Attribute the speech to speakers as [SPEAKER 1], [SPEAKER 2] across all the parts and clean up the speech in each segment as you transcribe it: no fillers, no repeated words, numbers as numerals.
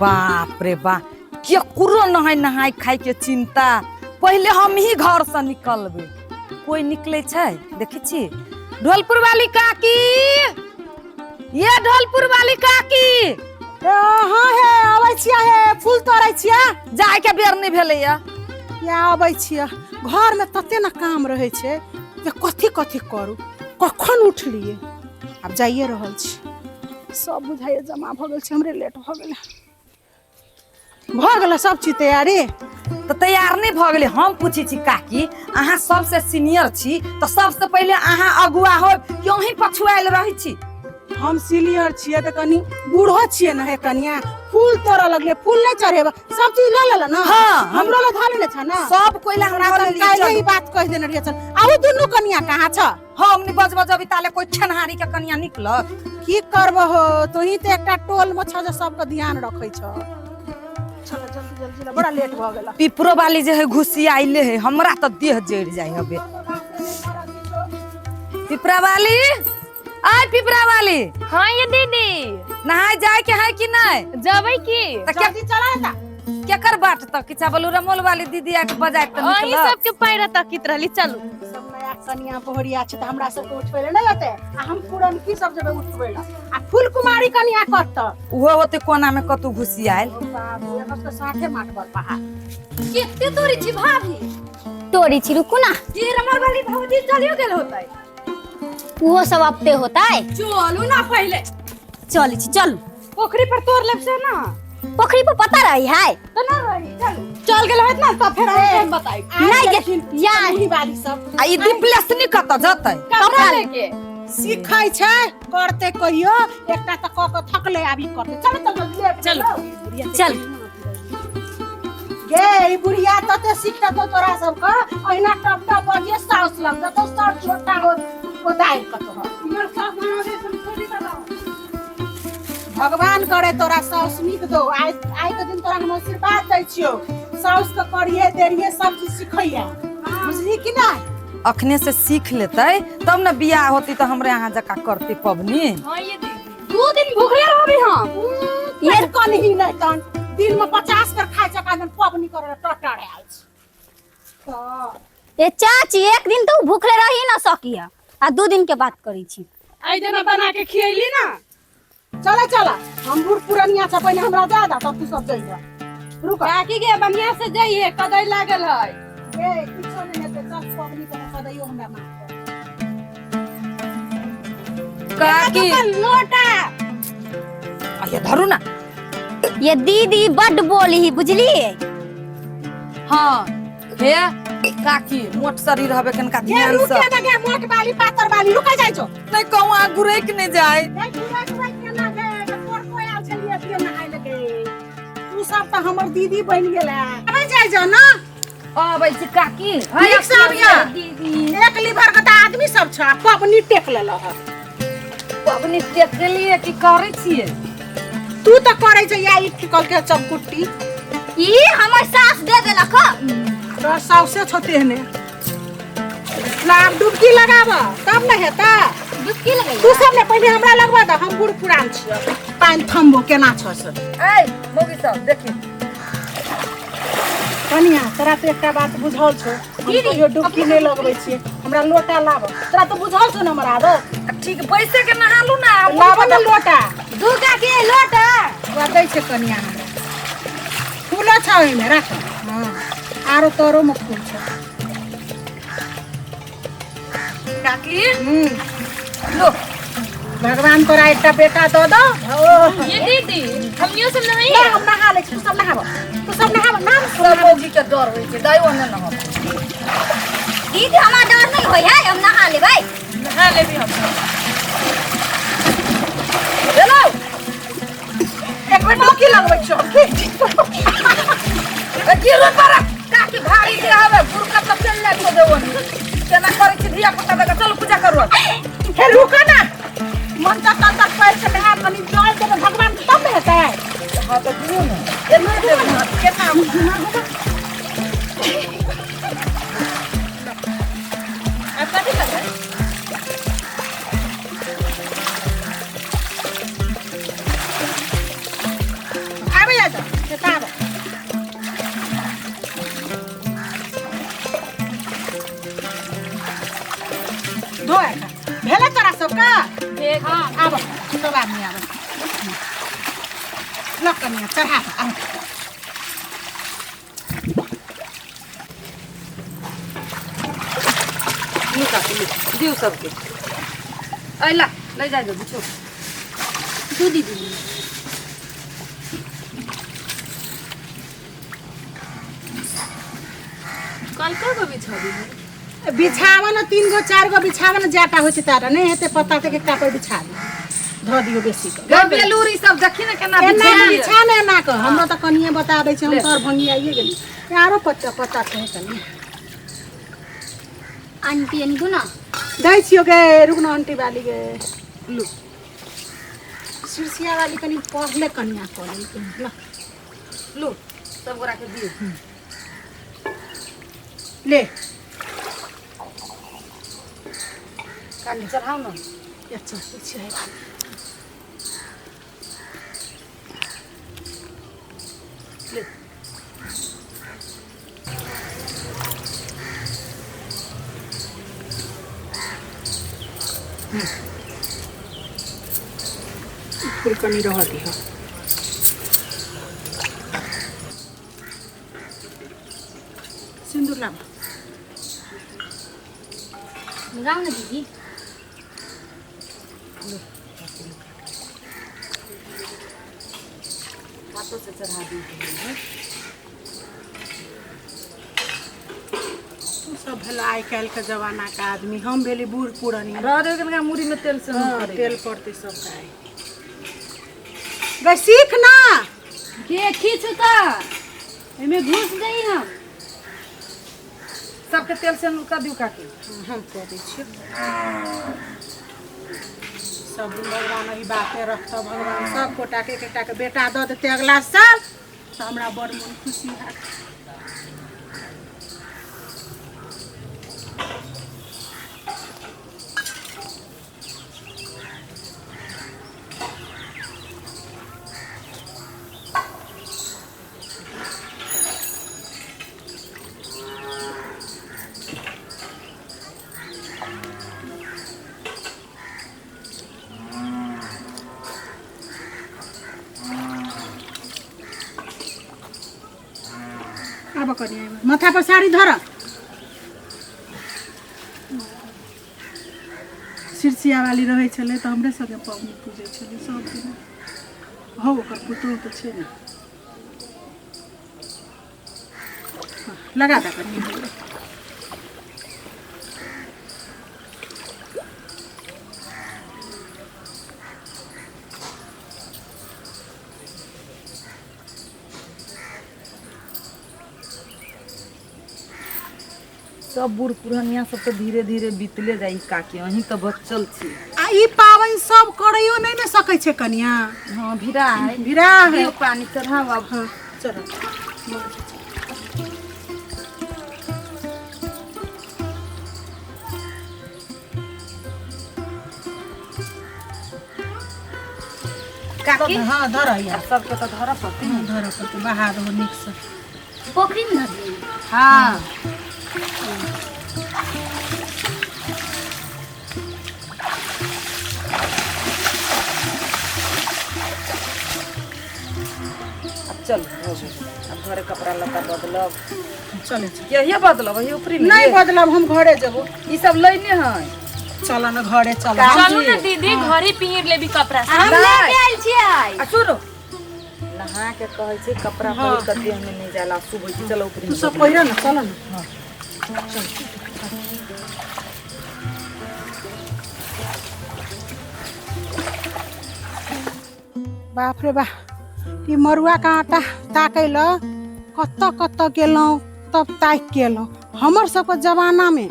[SPEAKER 1] बाप रे बाप केकरो नहाय नहाय खाय के चिंता पहले हम ही घर से निकलबे कोई निकले छे देखे छी ढोलपुर वाली काकी ये ढोलपुर वाली काकी
[SPEAKER 2] हाँ है आबै छिया है फूल तोड़ै छिया
[SPEAKER 1] जाय के बेर नहीं भेले या
[SPEAKER 2] आबै छिया घर में तते न काम रहे छे जे कथि कथि करू कखन उठलिए अब जाइए रहल छी सब बुझाइए जमा भ गेल छे हमरे लेट भ गेल सब चीज तैयारी
[SPEAKER 1] तो तैयार नहीं भ गेले हम पूछी छी काकी अहाँ सबसे सीनियर छी तो सबसे पहले अहाँ अगुआ हो क्यों ही पछुआल रही छी
[SPEAKER 2] हम सीनियर छिए त कनी बूढ़ो छिए न है कनिया फूल तोड़ लगले फूल नहीं चढ़ेबा सब चीज ले लेला ना
[SPEAKER 1] हाँ
[SPEAKER 2] हमरो ल धाले न छ ना
[SPEAKER 1] सब कोइला हमरा
[SPEAKER 2] हमरा काहे ही बात कह देने रहिए चल आउ दुनु कनिया कहां छ
[SPEAKER 1] हम नि बज बज अभी ताले कोई छनहारी के कनिया निकलत
[SPEAKER 2] की करबो हो तोही त एकटा टोल में छ जे सबके ध्यान रखै छ चल जल्दी जल्दी बड़ा लेट भ गेला
[SPEAKER 1] पिपरो वाली जे है घुसी आइले है हमरा त देह जड़ जाय हबे पिपरा वाली आय पिपरा वाली
[SPEAKER 3] हाँ ये दीदी
[SPEAKER 1] नहाय जाए के है कि नहीं
[SPEAKER 3] जाबै की
[SPEAKER 2] जल्दी चला ता
[SPEAKER 1] केकर बाट तक किछा बोलू रमोल वाली दीदी आके बजाय त
[SPEAKER 3] ओही
[SPEAKER 1] निकल
[SPEAKER 3] सबके पैर तकित रहली चलू
[SPEAKER 2] सब नया कनिया पोहरिया छ त हमरा सब के उठबेले नहीं होते आ हम पुरन की सब जबे उठबेला आ फूल कुमारी कनिया करत
[SPEAKER 1] वो होते कोना में कतु घुसी आइल
[SPEAKER 2] बाबू एकर त साथे माट बर पहाड़
[SPEAKER 3] केते तोरी छी भाभी तोरी छी रुकू ना
[SPEAKER 1] ये रमोल वाली भौजी चलियो गेल होतै
[SPEAKER 3] वो सब अपते होता है
[SPEAKER 1] चलू ना पहले
[SPEAKER 3] चल छी चल
[SPEAKER 1] पोखरी पर तोड़ लेब से ना
[SPEAKER 3] पोखरी पर पता रही है
[SPEAKER 1] त ना रही चल गेल होत ना त फेर हम बताई
[SPEAKER 3] नहीं गे यार
[SPEAKER 2] पूरी वाली सब
[SPEAKER 1] आ ई दिप्लेस नि कत जतै
[SPEAKER 3] कपड़ा लेके
[SPEAKER 2] सिखाई छै करते कहियो एकटा त क के थकले आबी करते चल चल जल्दी
[SPEAKER 3] चल
[SPEAKER 2] गे ई बुढ़िया तते सिखता तो तोरा सब का अहिना टप टप बजे साउस लग तो सर छोटा हो कोदाई कतो हमर सास बना दे सब छोड़ी दो भगवान करे तोरा साउस नीक दो आइ के दिन तोरा हम आशीर्वाद दै छियो साउस के करिए देरिए सब चीज सिखैया बुझली कि ना
[SPEAKER 1] अखने से सीख लेतै तब न बियाह होती तो हमरे यहाँ जका करती पबनी
[SPEAKER 3] हां ये दीदी 2 दिन भूखले रहबी हम
[SPEAKER 2] ये कन ही नहीं तन दिन में 50 कर खाए चका दिन पबनी करे टटड़े आइ छ
[SPEAKER 4] ए चाची एक दिन तो भूखले रही ना सकिया आ 2 दिन के बात करी छी
[SPEAKER 2] आई जना बना के खियली ना चला चला हम बूढ़ पुरनिया से पहले हमरा दे दा तब तू सब जइबा रुक
[SPEAKER 3] काकी के बढ़िया से जाइए कदई लागल है
[SPEAKER 2] ए किछो नहीं हेते सब पबनी करे सदैयो हमरा मार
[SPEAKER 1] काकी
[SPEAKER 2] लोटा
[SPEAKER 1] आ ये धरू ना
[SPEAKER 4] ये दीदी बड बोली ही बुझली
[SPEAKER 1] हां हे काकी मोट शरीर हबे कनका
[SPEAKER 2] ये
[SPEAKER 1] ध्यान
[SPEAKER 2] रुक
[SPEAKER 1] से
[SPEAKER 2] के ना मोट वाली पातर वाली रुक जाई छो
[SPEAKER 1] नहीं कहूं आ गुरेक नहीं जाए
[SPEAKER 2] नहीं पूरा पूरा के ना गे तोर कोई आल छलिए पिए नहाय लगे तू सब त हमर दीदी बन गेला अबे जाई जो ना
[SPEAKER 1] अबै छी काकी
[SPEAKER 2] ठीक से आबिया
[SPEAKER 1] दीदी
[SPEAKER 2] एक लीवर के त आदमी सब छ पबनी टेक लेला ह
[SPEAKER 1] पबनी टेक के लिए की करै छिए
[SPEAKER 2] तू त करे छ या ई ठिकल के चमकुट्टी
[SPEAKER 4] ई हमर सास दे देलक
[SPEAKER 2] तोरा साउसे छते ने लाभ डुबकी लगाबा तब न हेता
[SPEAKER 4] डुबकी लगै
[SPEAKER 2] तू सब ने पहले हमरा लगवा द हम बूढ़ पुरान छिय पानी थम्बो केना छ से
[SPEAKER 1] ए मोगी सब देखी
[SPEAKER 2] कनिया तोरा तो एकटा बात बुझल छ दीदी यो डुबकी नहीं लगबै छियै हमरा लोटा लाब तोरा तो बुझल छ न हमर आदत
[SPEAKER 1] ठीक पैसे के नहालू ना
[SPEAKER 2] लाब न लोटा
[SPEAKER 4] दुर्गा के लोटा
[SPEAKER 2] दै छै कनिया हमरा फूल छ ओइ में राख हां आरो तोरो में फूल छ
[SPEAKER 1] काकी लो
[SPEAKER 2] भगवान तोरा एकटा बेटा दो दो
[SPEAKER 3] ये दीदी हमनियो सब नहीं
[SPEAKER 2] ना हम नहा ले तू सब नहाब नाम
[SPEAKER 1] सब मोगी के डर होई छै दाइयो न नहाब
[SPEAKER 4] दीदी हमरा डर नहीं होय है हम नहा लेबै
[SPEAKER 1] नहा लेबी हम हेलो
[SPEAKER 2] एक बेर डुबकी लगबै छ
[SPEAKER 1] की रो पारा काकी भारी के हवे गुरका तब चल ले तो देवन केना करे छी धिया पुता बेटा चल पूजा करू
[SPEAKER 2] हे रुक ना मन तक तक पैर से नहा कनी जल दे भगवान तब हेतै
[SPEAKER 1] हां तो दियो ना ए नहीं देब केना अच्छा ठीक है
[SPEAKER 2] आबे जा हाँ आब सब आदमी आब लो कनिया चढ़ा आब
[SPEAKER 1] दियो सबके अइला ले जा दो बिछो
[SPEAKER 4] दू दीदी
[SPEAKER 3] कल का को बिछा दी
[SPEAKER 2] बिछावन 3 गो 4 गो बिछावन जाटा होइ छै तारा नहीं हेते पता ते के कापर बिछा दी धो दियो बेसी कर
[SPEAKER 1] बेलूरी सब देखी ना केना
[SPEAKER 2] एना
[SPEAKER 1] बिछा
[SPEAKER 2] बिछा ने ना क हमरा त कनिए बता दै छै हम तोर भंगी आइए गेली यारो पता पता छै कनी
[SPEAKER 4] आंटी अनि गुना
[SPEAKER 2] दै छियो गे रुकना आंटी वाली गे
[SPEAKER 1] लू
[SPEAKER 2] सिरसिया वाली कनी पहले कनिया कोली ल
[SPEAKER 1] लू सब गोरा के दियो
[SPEAKER 2] ले
[SPEAKER 1] काली चढ़ाओ ना
[SPEAKER 2] अच्छा पीछे है
[SPEAKER 1] ले
[SPEAKER 2] फूल कनी रहती है सिंदूर ला
[SPEAKER 4] गाउँ न दिदी
[SPEAKER 1] हाथों से चढ़ा दी
[SPEAKER 2] सब भला आइ काल्हि के जमाना के आदमी हम भेली बूढ़ पुरानी
[SPEAKER 1] रह दे के मुड़ी में तेल से
[SPEAKER 2] हाँ, तेल पड़ते सब का गे सीख ना
[SPEAKER 4] देखी छु त एमे घुस गई हम
[SPEAKER 1] सबके तेल से उनका दियो काके
[SPEAKER 2] हम कह दै छियै सब भगवान ई बाते रखता भगवान सब गोटा के एकटा के बेटा दऽ देते अगला साल तो हमरा बड़ मन खुशी हैत अब कनिया माथा पर साड़ी धर सिरसिया वाली रहे छले तो हमरे सबके पबनी पूजे छले सब दिन हो ओकर पुतोह तो छै ने लगा दा कनिया
[SPEAKER 1] सब बूढ़ पुरानिया सब तो धीरे धीरे बीतले जाई काके अहीं तो बचल छी
[SPEAKER 2] आ ई पावन सब करैयो नहीं ने सकै छै कनिया
[SPEAKER 1] हां भिड़ा है
[SPEAKER 2] भिड़ा है
[SPEAKER 1] दियो पानी चढ़ाओ अब
[SPEAKER 2] हाँ चलो
[SPEAKER 1] काके
[SPEAKER 2] हाँ धर यार
[SPEAKER 1] सबके तो धरा पड़ते
[SPEAKER 2] धर पर बहा दो नीक से
[SPEAKER 4] पोखरी में नदी
[SPEAKER 1] हां चल अब घरे कपड़ा लत्ता बदलब
[SPEAKER 2] चले
[SPEAKER 1] यही बदलब वही ऊपरी
[SPEAKER 2] नहीं बदलब हम घरे जबो
[SPEAKER 1] ई सब लइने है
[SPEAKER 2] चल न घरे चल
[SPEAKER 3] चलू ना दीदी घरे पहिर लेबी कपड़ा
[SPEAKER 4] हम लेके आइल छियै
[SPEAKER 1] आ सुनो नहा के कहै छै कपड़ा पहिर के देह में नहीं जाला शुभ होई छै चलो ऊपरी
[SPEAKER 2] तू सब पहिरा न चल न बाप रे बा ई मरुआ का आटा ताकै ल कत कत गेलौं तब ताक केलौं हमर सबके जमाना में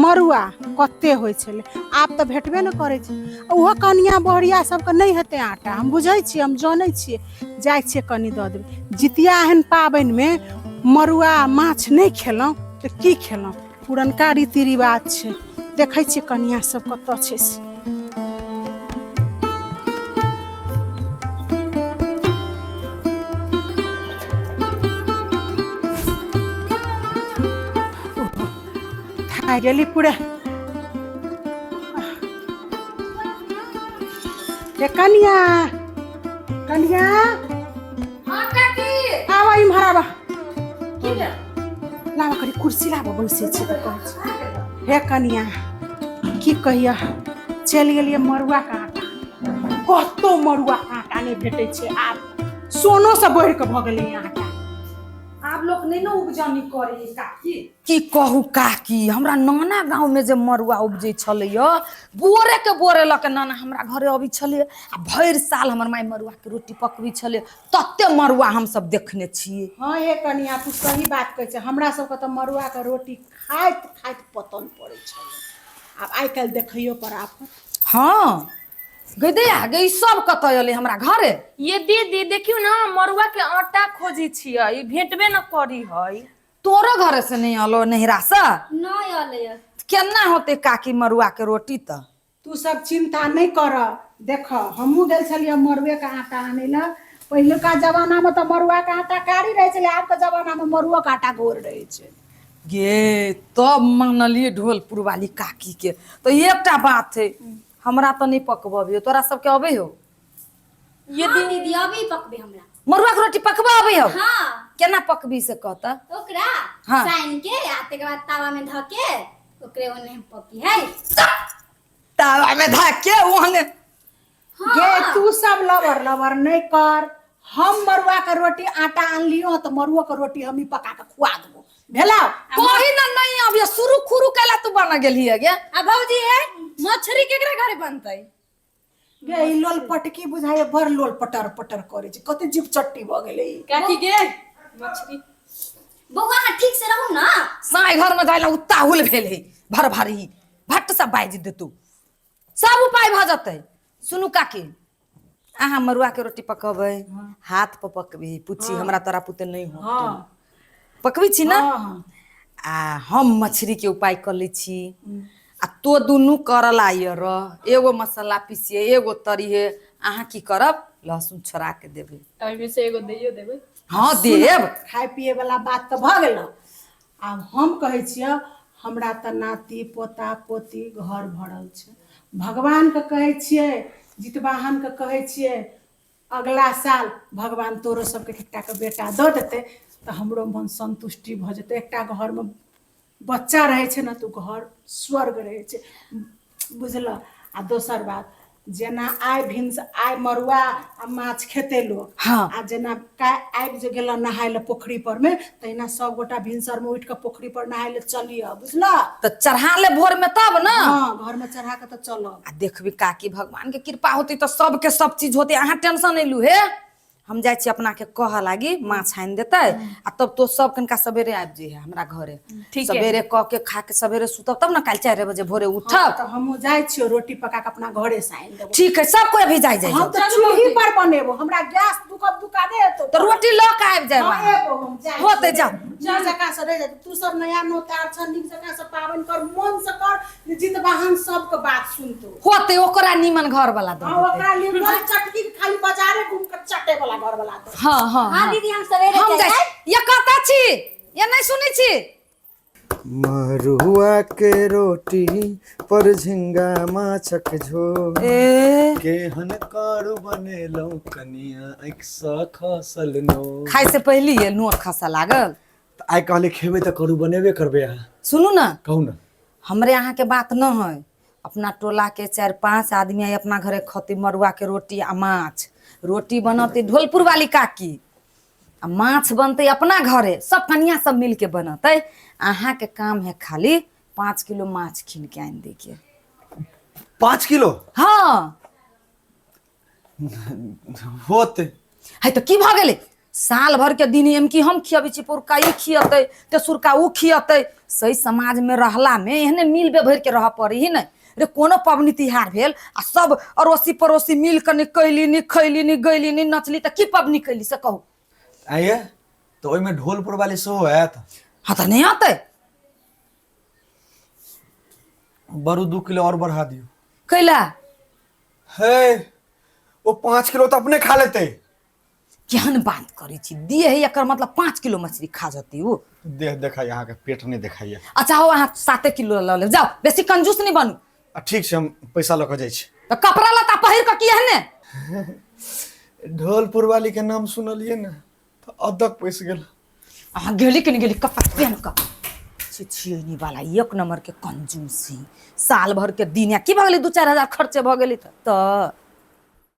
[SPEAKER 2] मरुआ कते होइ छलै आब तऽ भेटबे न करै छै ओहो कनिया बहरिया सबके नहीं हेतै आटा हम बुझै छियै हम जानै छियै जाइ छियै कनी दऽ देबै जितिया एहन पाबनि में मरुआ माछ नहीं खेलौं तऽ की खेलौं पुरनका रीति रिवाज छै देखै छियै कनिया सब कतऽ छै से गेली पूरे हे कनिया कनिया
[SPEAKER 1] हां काकी
[SPEAKER 2] आवा इम्हर आवा
[SPEAKER 1] की भेल
[SPEAKER 2] लावा करी कुर्सी लावा बैसे छी त कहै छी। हे कनिया की कहिया चलि गेलिए मरुआ का आटा कतो मरुआ का आटा नहीं भेटै छै आब सोनो से बढ़ के भ गेलै आटा
[SPEAKER 1] आप लोग नहीं ना उपजानी करे काकी की कहू काकी हमरा नाना गांव में जे मरुआ उपजे छले बोरे के बोरे लके नाना हमरा घरे अभी छले आ भर साल हमर माई मरुआ के रोटी पकबी छले तत्ते मरुआ हम सब देखने छिए।
[SPEAKER 2] हाँ ये कनिया तू सही बात कहै छै हमरा सबके त मरुआ के रोटी खाइत खाइत पतन पड़ै छै आब आइ काल्हि देखैयो पर आप
[SPEAKER 1] हां गदे आ गई सब कत अले हमरा घरे।
[SPEAKER 5] ये दीदी देखियो ना मरुआ के आटा खोजी छियै ई भेटबे न करी है।
[SPEAKER 1] तोरो घरे से नहीं अलो नहिरा से
[SPEAKER 3] नहीं आले
[SPEAKER 1] केना होते काकी मरुआ के रोटी त
[SPEAKER 2] तू सब चिंता नहीं कर देख हमहू गेल छलिए मरुए के आटा आने ला पहले का जमाना में तो मरुआ के आटा कारी रहे छले आब के जमाना में मरुआ के आटा गोर रहे छै।
[SPEAKER 1] गे तब मानलिए ढोलपुर वाली काकी के तो एकटा बात है हमरा तो नहीं पकबे तोरा सबके अबे हो
[SPEAKER 3] ये दीदी अभी पकबे हमरा
[SPEAKER 1] मरुआ के रोटी पकबा अबे हो
[SPEAKER 3] हां
[SPEAKER 1] केना पकबी से कहता
[SPEAKER 3] ओकरा
[SPEAKER 1] हाँ।
[SPEAKER 3] साइन के आते के बाद तावा में ध के ओकरे ओने पकी है
[SPEAKER 1] तावा में धक के ओहने
[SPEAKER 2] गे तू सब लवर लवर नहीं कर हम मरुआ के रोटी आटा आन लियो तो मरुआ के रोटी हम ही पका के खुआ देबो भेला
[SPEAKER 1] कोई ना नहीं अभी शुरू खुरू कैला तू बना गेली है गे
[SPEAKER 3] आ भौजी है मछरी केकरा घरे बनतै
[SPEAKER 2] गे ई लोल पटकी बुझाए बड़ लोल पटर पटर करे छै कते जीव चट्टी भ गेलै
[SPEAKER 5] काकी गे मछली
[SPEAKER 3] बौआ हां ठीक से रहू ना
[SPEAKER 1] साई घर में जाइला उताहुल भेले भर भरी भट्ट सब बाज दे तू सब उपाय भ जतै। सुनु काकी अहाँ मरुआ के रोटी पकबै हाथ पर पकबी पूछी हमरा तोरा पुते नहीं हो
[SPEAKER 2] हां
[SPEAKER 1] पकबी छी ना
[SPEAKER 2] हां
[SPEAKER 1] आ हम मछली के उपाय कर ले छी आ तो दुनू करल आइए र एगो मसाला पीसिए एगो तरिए अहाँ की करब लहसुन छोड़ा के देबे
[SPEAKER 5] ओइ में से एगो दैयो देबै।
[SPEAKER 1] हाँ देब
[SPEAKER 2] खाए पिए वाला बात तो भ गेल आब हम कहै छियै हमरा त नाती पोता पोती घर भरल छै भगवान के कहै छियै जितवाहन के कहै छियै अगला साल भगवान तोरो सबके एकटा के बेटा दऽ देतै तो हमरो मन संतुष्टि भ जेतै एकटा घर में बच्चा रहे छै ना तो घर स्वर्ग रहे छै बुझल आ दोसर बात जेना आइ भिन्स आइ मरुआ आ माछ खेते लोग
[SPEAKER 1] हाँ।
[SPEAKER 2] आ जेना आबि जे गेल नहाय ले पोखरी पर में तहिना सब गोटा भिनसर में उठ के पोखरी पर नहाय ले चलिए बुझला
[SPEAKER 1] तो चढ़ा ले भोर में तब ना
[SPEAKER 2] हाँ घर में चढ़ा के तो चलब
[SPEAKER 1] आ देखबी काकी भगवान के कृपा होती तो सबके सब चीज होती अहाँ टेंशन नहीं लू हे हम जाय छी अपना के कह लागी माछ आनि देते आ तब तो सब कनका सवेरे आबि जे हमरा घरे
[SPEAKER 5] ठीक है।
[SPEAKER 1] सवेरे कह के खा के सवेरे सुतब तब ना काल 4 बजे भोरे उठब
[SPEAKER 2] तो हम जाय छियो रोटी पका के अपना घरे से आनि देबो
[SPEAKER 1] ठीक है सब कोई अभी जाय जाय
[SPEAKER 2] हम तो चूल्ही पर बनेबो हमरा गैस दुका दे
[SPEAKER 1] तो रोटी लो के आबि जाय
[SPEAKER 2] हाँ, एबो हम जाय
[SPEAKER 1] होते
[SPEAKER 2] छियो।
[SPEAKER 1] जाओ।
[SPEAKER 2] नीक जकाँ से रह जा तू सब नया नोतार छ नीक जकाँ से पावन कर मन से कर जितवाहन सबके बात सुनतो
[SPEAKER 1] होते ओकरा नीमन घर वाला दो
[SPEAKER 2] हाँ ओकरा लिए बड़ चटकी के खाली बाजारे घूम के चटे वाला घर वाला दो
[SPEAKER 1] हाँ हाँ
[SPEAKER 3] हां
[SPEAKER 1] हाँ
[SPEAKER 3] दीदी हम सवेरे
[SPEAKER 1] हम
[SPEAKER 3] चल
[SPEAKER 1] जाय ये कहता छी ये नहीं सुनी छी
[SPEAKER 6] मरुआ के रोटी पर झिंगा माछक झोल
[SPEAKER 1] ए
[SPEAKER 6] केहन कारू बनेलौ कनिया एक सा खसल नो
[SPEAKER 1] खाए से पहले ये नोट खसा लागल
[SPEAKER 6] आइ कहले खेबे त करू बनेबे करबे अहाँ
[SPEAKER 1] सुनू ना
[SPEAKER 6] कहू ना
[SPEAKER 1] हमरे यहाँ के बात न है अपना टोला के 4-5 आदमी आई अपना घरे खती मरुआ के रोटी आ माछ रोटी बनती ढोलपुर वाली काकी आ माछ बनते अपना घरे सब कनिया सब मिल के बनते अहाँ के काम है खाली 5 किलो माछ कीन के आन दे के
[SPEAKER 6] 5 किलो
[SPEAKER 1] हाँ
[SPEAKER 6] होते
[SPEAKER 1] है तो की भ गेले साल भर के दिन एम की हम खियाबे छी पुरका ई खियते तेसुरका ऊ खियते सही समाज में रहला में एहने मिल बे भर के रह पड़ी ही नहीं रे कोनो पबनी तिहार भेल आ सब अड़ोसी पड़ोसी मिल के नि कैली नि खैली नि गैली नि नचली त की पबनी कैली से कहू
[SPEAKER 6] आइए तो ओइ में ढोलपुर वाली शो हैत
[SPEAKER 1] हाँ तो नहीं आते
[SPEAKER 6] बरू 2 किलो और बढ़ा दियो
[SPEAKER 1] कैला
[SPEAKER 6] हे वो 5 किलो तो अपने खा लेते
[SPEAKER 1] केहन बात करी छी दिए है एकर मतलब 5 किलो मछली खा जती वो
[SPEAKER 6] देख देखा यहाँ के पेट नहीं दिखाइए
[SPEAKER 1] अच्छा हो अहाँ 7 किलो ल ले जाओ बेसी कंजूस नहीं बनू
[SPEAKER 6] ठीक छै हम पैसा लऽ के जाइ छी
[SPEAKER 1] तो कपड़ा लता पहिर के किया है ने
[SPEAKER 6] ढोलपुर वाली के नाम सुनलिए ना तो अदक पैस गेल।
[SPEAKER 1] अहाँ गेली कि नहीं गेली कपड़ा पहन का छिछियनी वाला एक नंबर के कंजूसी साल भर के दिन या की भगली 2-4 हजार खर्चे भ गेली तो